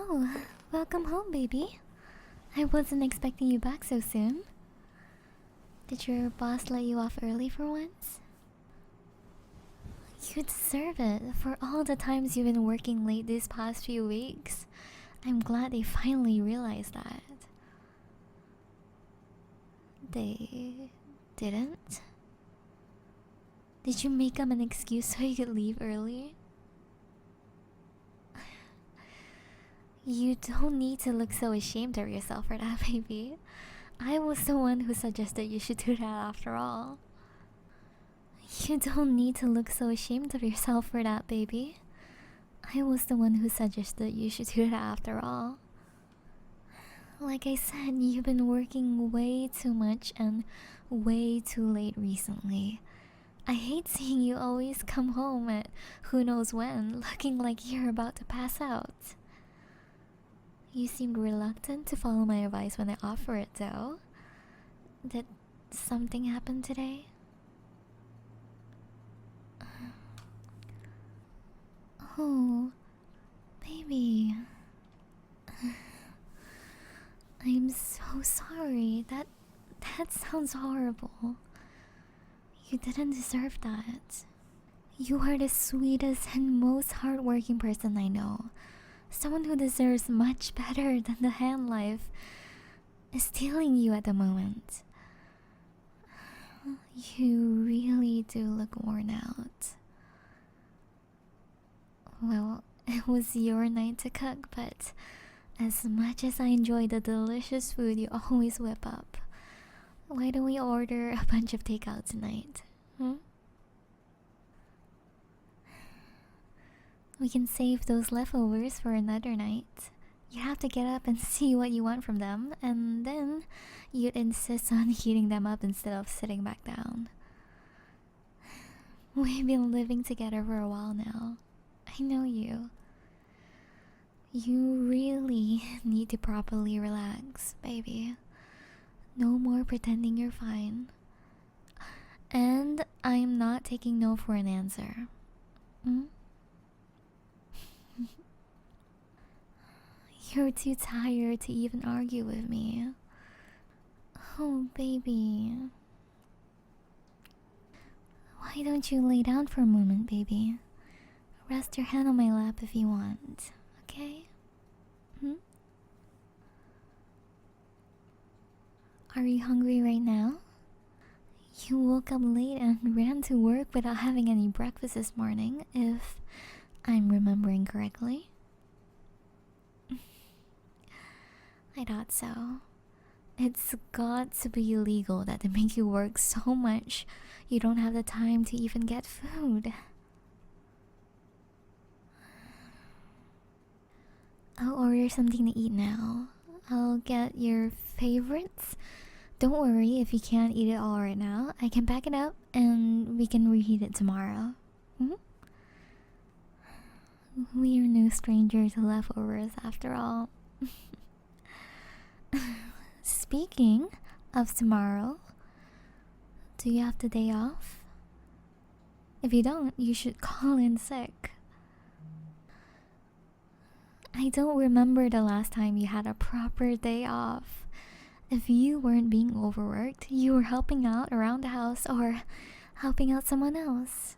Oh, welcome home, baby. I wasn't expecting you back so soon. Did your boss let you off early for once? You deserve it for all the times you've been working late these past few weeks. I'm glad they finally realized that. They didn't? Did you make up an excuse so you could leave early? You don't need to look so ashamed of yourself for that, baby. I was the one who suggested you should do that after all. You don't need to look so ashamed of yourself for that, baby. I was the one who suggested you should do that after all. Like I said, you've been working way too much and way too late recently. I hate seeing you always come home at who knows when, looking like you're about to pass out. You seemed reluctant to follow my advice when I offer it, though. Did something happen today? Oh, baby. I'm so sorry. That sounds horrible. You didn't deserve that. You are the sweetest and most hardworking person I know. Someone who deserves much better than the hand life is stealing you at the moment. You really do look worn out. Well, it was your night to cook, but as much as I enjoy the delicious food you always whip up, why don't we order a bunch of takeout tonight? We can save those leftovers for another night. You have to get up and see what you want from them, and then you'd insist on heating them up instead of sitting back down. We've been living together for a while now. I know you. You really need to properly relax, baby. No more pretending you're fine. And I'm not taking no for an answer. You're too tired to even argue with me. Oh, baby. Why don't you lay down for a moment, baby? Rest your hand on my lap if you want, okay? Are you hungry right now? You woke up late and ran to work without having any breakfast this morning, if I'm remembering correctly. I thought so. It's got to be illegal that they make you work so much you don't have the time to even get food. I'll order something to eat now. I'll get your favorites. Don't worry if you can't eat it all right now. I can pack it up and we can reheat it tomorrow. We are no strangers to leftovers after all. Speaking of tomorrow, do you have the day off? If you don't, you should call in sick. I don't remember the last time you had a proper day off. If you weren't being overworked, you were helping out around the house or helping out someone else.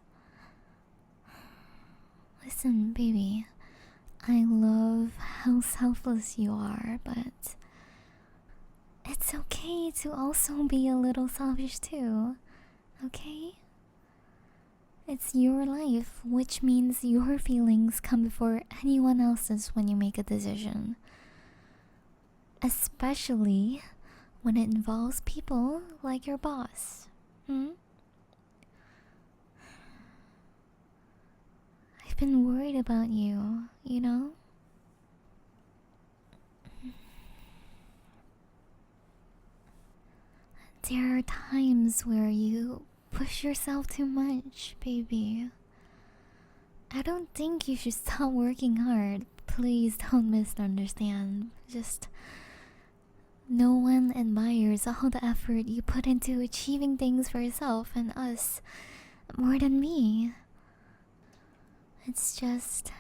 Listen, baby, I love how selfless you are, but it's okay to also be a little selfish too, okay? It's your life, which means your feelings come before anyone else's when you make a decision. Especially when it involves people like your boss. I've been worried about you, you know? There are times where you push yourself too much, baby. I don't think you should stop working hard. Please don't misunderstand. Just no one admires all the effort you put into achieving things for yourself and us more than me. It's just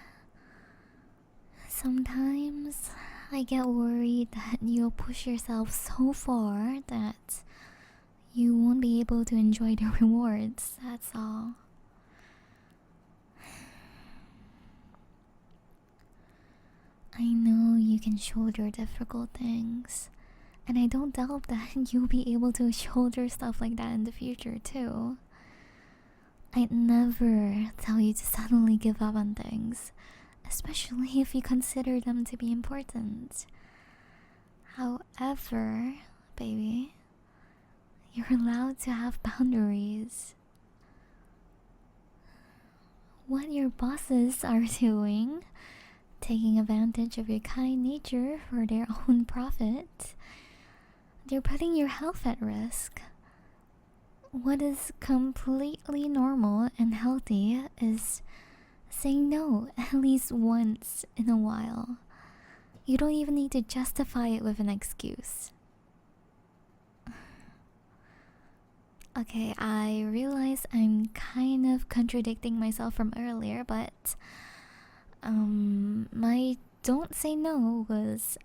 Sometimes I get worried that you'll push yourself so far that you won't be able to enjoy the rewards, that's all. I know you can shoulder difficult things, and I don't doubt that you'll be able to shoulder stuff like that in the future too. I'd never tell you to suddenly give up on things, especially if you consider them to be important. However, baby, you're allowed to have boundaries. What your bosses are doing, taking advantage of your kind nature for their own profit, they're putting your health at risk. What is completely normal and healthy is saying no at least once in a while. You don't even need to justify it with an excuse. Okay, I realize I'm kind of contradicting myself from earlier, but my don't say no was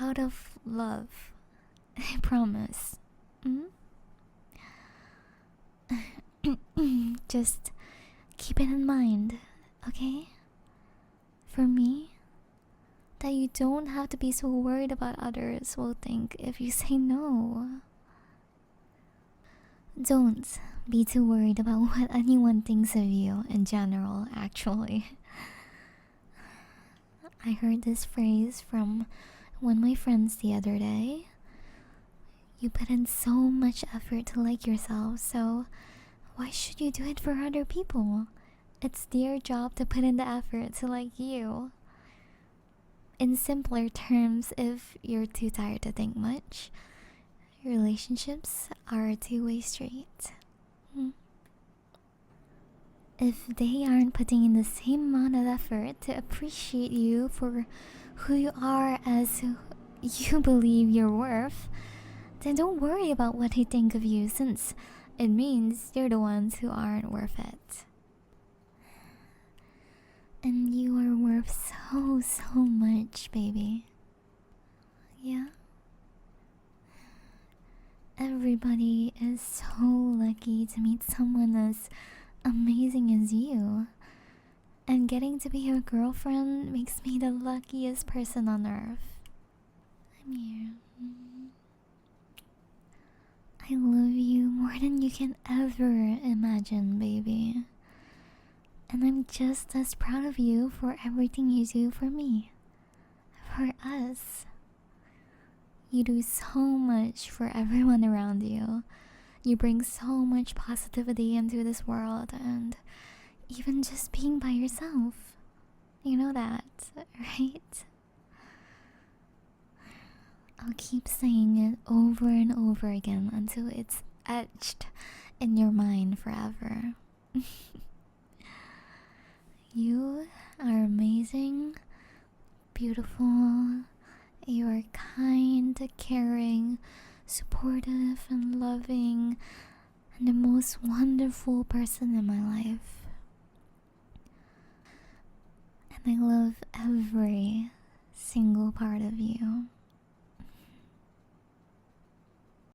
out of love. I promise. Just keep it in mind, okay? For me, that you don't have to be so worried about others will think if you say no. Don't be too worried about what anyone thinks of you in general, actually. I heard this phrase from one of my friends the other day. You put in so much effort to like yourself, so why should you do it for other people? It's their job to put in the effort to like you. In simpler terms, if you're too tired to think much, relationships are a two-way street. If they aren't putting in the same amount of effort to appreciate you for who you are as you believe you're worth, then don't worry about what they think of you, since it means you're the ones who aren't worth it. And you are worth so much, baby. Yeah? Everybody is so lucky to meet someone as amazing as you. And getting to be your girlfriend makes me the luckiest person on earth. I'm here. I love you more than you can ever imagine, baby. And I'm just as proud of you for everything you do for me. For us. You do so much for everyone around you. You bring so much positivity into this world, and even just being by yourself. You know that, right? I'll keep saying it over and over again until it's etched in your mind forever. You are amazing, beautiful, you are kind, caring, supportive, and loving, and the most wonderful person in my life. And I love every single part of you.